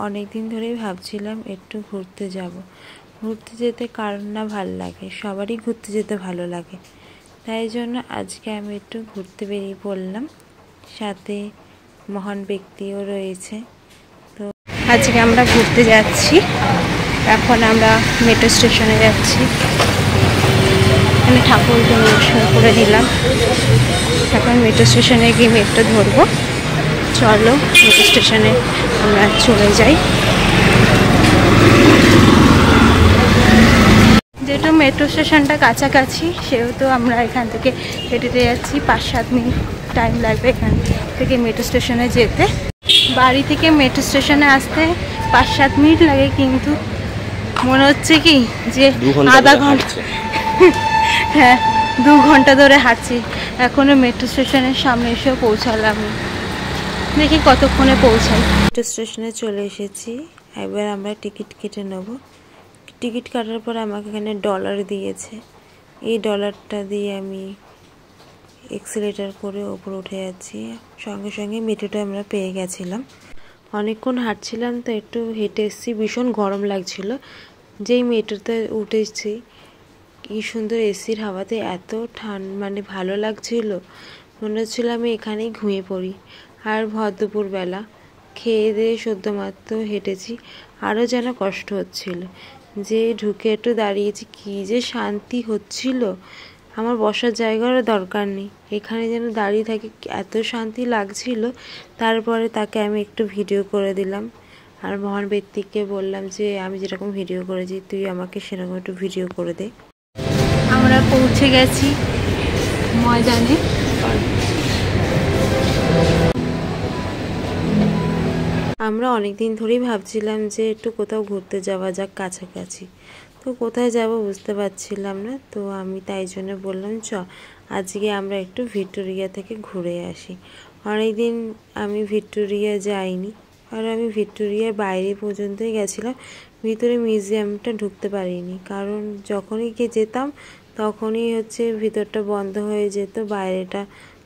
অনেক দিন ধরেই ভাবছিলাম একটু ঘুরতে যাব। ঘুরতে যেতে কার না ভালো লাগে, সবারই ঘুরতে যেতে ভালো লাগে। তাই জন্য আজকে আমি একটু ঘুরতে বেরিয়ে পড়লাম, সাথে মহান ব্যক্তিও রয়েছে। তো আজকে আমরা ঘুরতে যাচ্ছি। এখন আমরা মেট্রো স্টেশনে যাচ্ছি। এখানে ঠাকুরকে নমস্কার করে দিলাম। এখন মেট্রো স্টেশনে গিয়ে মেট্রো ধরবো। চলো মেট্রো স্টেশনে আমরা চলে যাই। যেহেতু মেট্রো স্টেশনটা কাছাকাছি, সেহেতু আমরা এখান থেকে হেঁটে যাচ্ছি। 5-7 মিনিট টাইম লাগবে এখান থেকে মেট্রো স্টেশনে যেতে। বাড়ি থেকে মেট্রো স্টেশনে আসতে 5-7 মিনিট লাগে, কিন্তু মনে হচ্ছে কি যে আধা ঘন্টা। হ্যাঁ, 2 ঘন্টা ধরে হাঁটছি। এখনো মেট্রো স্টেশনের সামনে এসেও পৌঁছালাম। দেখি কতক্ষণে পৌঁছাই। মেট্রো স্টেশনে চলে এসেছি। এবার আমরা টিকিট কেটে নেব। টিকিট কাটার পর আমাকে এখানে ডলার দিয়েছে। এই ডলারটা দিয়ে আমি এক্সেলেটার করে ওপর উঠে যাচ্ছি। সঙ্গে সঙ্গে মেট্রোটা আমরা পেয়ে গেছিলাম। অনেকক্ষণ হাঁটছিলাম, তো একটু হেঁটে এসেছি। ভীষণ গরম লাগছিল। যেই মেট্রোতে উঠেছি, কি সুন্দর এসির হাওয়াতে এত মানে ভালো লাগছিল, মনে হচ্ছিল আমি এখানেই ঘুমিয়ে পড়ি। আর দুপুরবেলা খেয়ে দিয়ে সদ্য মাত্র হেঁটেছি, আরও যেন কষ্ট হচ্ছিল। যে ঢুকে একটু দাঁড়িয়েছি, কি যে শান্তি হচ্ছিল। আমার বসার জায়গারও দরকার নেই, এখানে যেন দাঁড়িয়ে থাকি, এত শান্তি লাগছিল। তারপরে তাকে আমি একটু ভিডিও করে দিলাম, আর মহান ব্যক্তিকে বললাম যে আমি যেরকম ভিডিও করেছি তুই আমাকে সেরকম একটু ভিডিও করে দে। আমরা পৌঁছে গেছি ময়দানে। আমরা অনেক দিন ধরেই ভাবছিলাম যে একটু কোথাও ঘুরতে যাওয়া যাক কাছাকাছি। তো কোথায় যাব বুঝতে পারছিলাম না। তো আমি তাই জন্য বললাম আজকে আমরা একটু ভিক্টোরিয়া থেকে ঘুরে আসি। অনেক দিন আমি ভিক্টোরিয়া যাইনি, আর আমি ভিক্টোরিয়ার বাইরে পর্যন্তই গেছিলাম। ভিতরে মিউজিয়ামটা ঢুকতে পারিনি, কারণ যখনই যেতাম তখনই ভিতরটা বন্ধ হয়ে যেত, বাইরেটা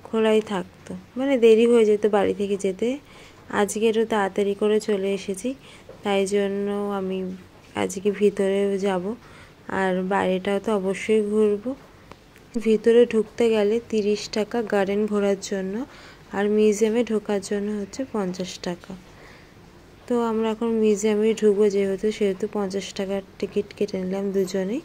খোলাই থাকতো, মানে দেরি হয়ে যেত বাড়ি থেকে যেতে। আজকে একটু তাড়াতাড়ি করে চলে এসেছি, তাই জন্য আমি আজকে ভিতরেও যাব, আর বাইরেটাও তো অবশ্যই ঘুরবো। ভিতরে ঢুকতে গেলে 30 টাকা গার্ডেন ঘোরার জন্য, আর মিউজিয়ামে ঢোকার জন্য 50 টাকা। তো আমরা এখন মিউজিয়ামে ঢুকবো, সেহেতু 50 টাকার টিকিট কেটে নিলাম দুজনেই।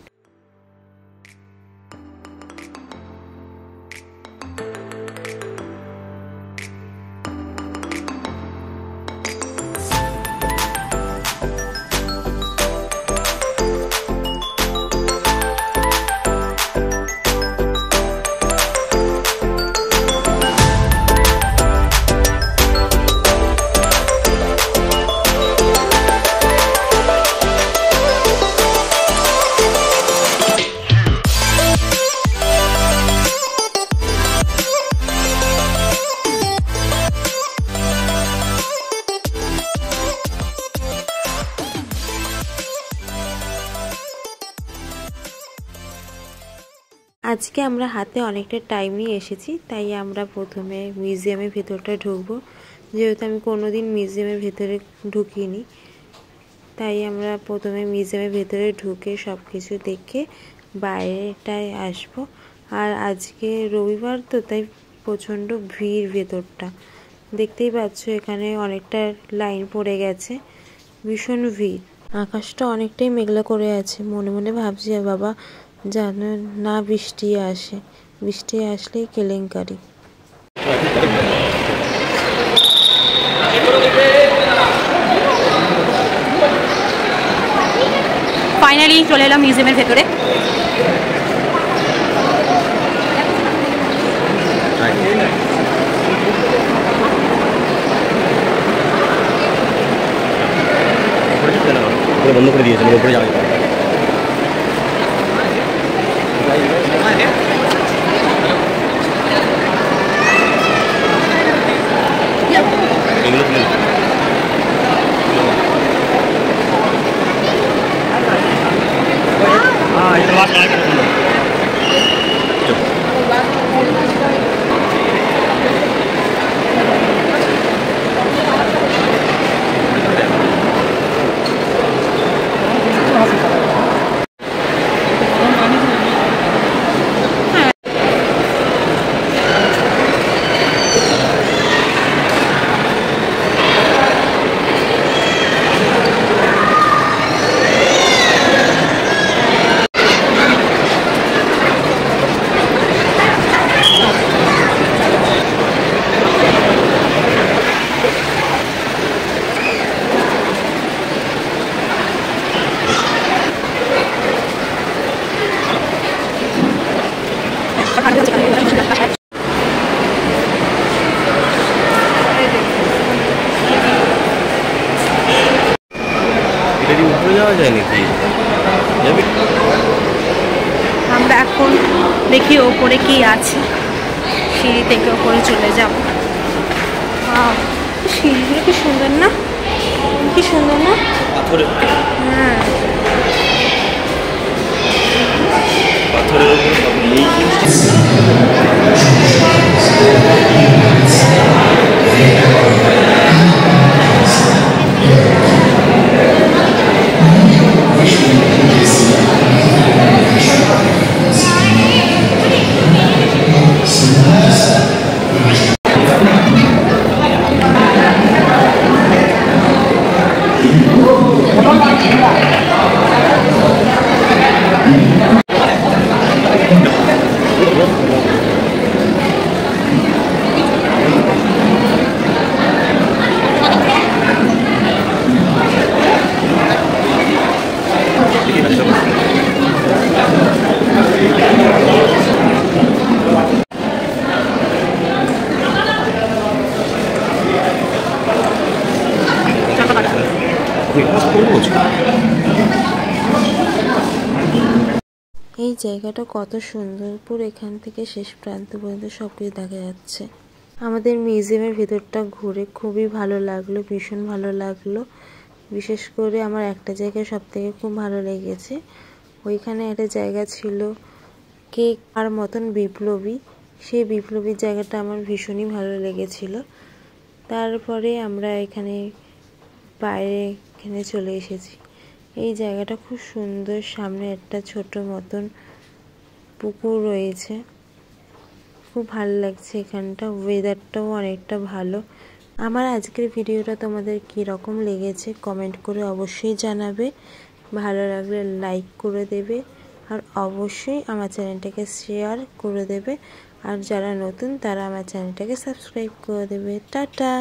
আজকে আমরা হাতে অনেকটা টাইম নিয়ে এসেছি, তাই আমরা প্রথমে মিউজিয়ামের ভেতরটা ঢুকবো। যেহেতু আমি কোনোদিন মিউজিয়ামের ভেতরে ঢুকিনি, তাই আমরা প্রথমে মিউজিয়ামের ভেতরে ঢুকে সব কিছু দেখে বাইরেটায় আসবো। আর আজকে রবিবার তো, তাই প্রচণ্ড ভিড়। ভেতরটা দেখতেই পাচ্ছ, এখানে অনেকটা লাইন পড়ে গেছে, ভীষণ ভিড়। আকাশটা অনেকটাই মেঘলা করে আছে। মনে মনে ভাবছি বাবা যেন না বৃষ্টি আসে, বৃষ্টি আসলেই কেলেঙ্কারি। ফাইনালি চলে এলাম মিউজিয়ামের ভেতরে। বন্ধ করে দিয়েছে, উপরে যাবে। আমরা এখন দেখি ওপরে কি আছে, সিঁড়ি থেকে ওপরে চলে যাব। সিঁড়িগুলো কি সুন্দর না, কি সুন্দর না? হ্যাঁ, এই জায়গাটা কত সুন্দর, পুরো এখান থেকে শেষ প্রান্ত পর্যন্ত সব কিছু দেখা যাচ্ছে। আমাদের মিউজিয়ামের ভিতরটা ঘুরে খুবই ভালো লাগলো, ভীষণ ভালো লাগলো। বিশেষ করে আমার একটা জায়গায় সব থেকে খুব ভালো লেগেছে, ওইখানে একটা জায়গা ছিল কেক আর মতন বিপ্লবী, সেই বিপ্লবীর জায়গাটা আমার ভীষণই ভালো লেগেছিল। তারপরে আমরা এখানে বাইরে এখানে চলে এসেছি। এই জায়গাটা খুব সুন্দর, সামনে একটা ছোট মতন পুকুর রয়েছে, খুব ভালো লাগছে এখানটা, ওয়েদারটাও অনেকটা ভালো। আমার আজকের ভিডিওটা তোমাদের কীরকম লেগেছে কমেন্ট করে অবশ্যই জানাবে, ভালো লাগলে লাইক করে দেবে, আর অবশ্যই আমার চ্যানেলটাকে শেয়ার করে দেবে, আর যারা নতুন তারা আমার চ্যানেলটাকে সাবস্ক্রাইব করে দেবে। টাটা।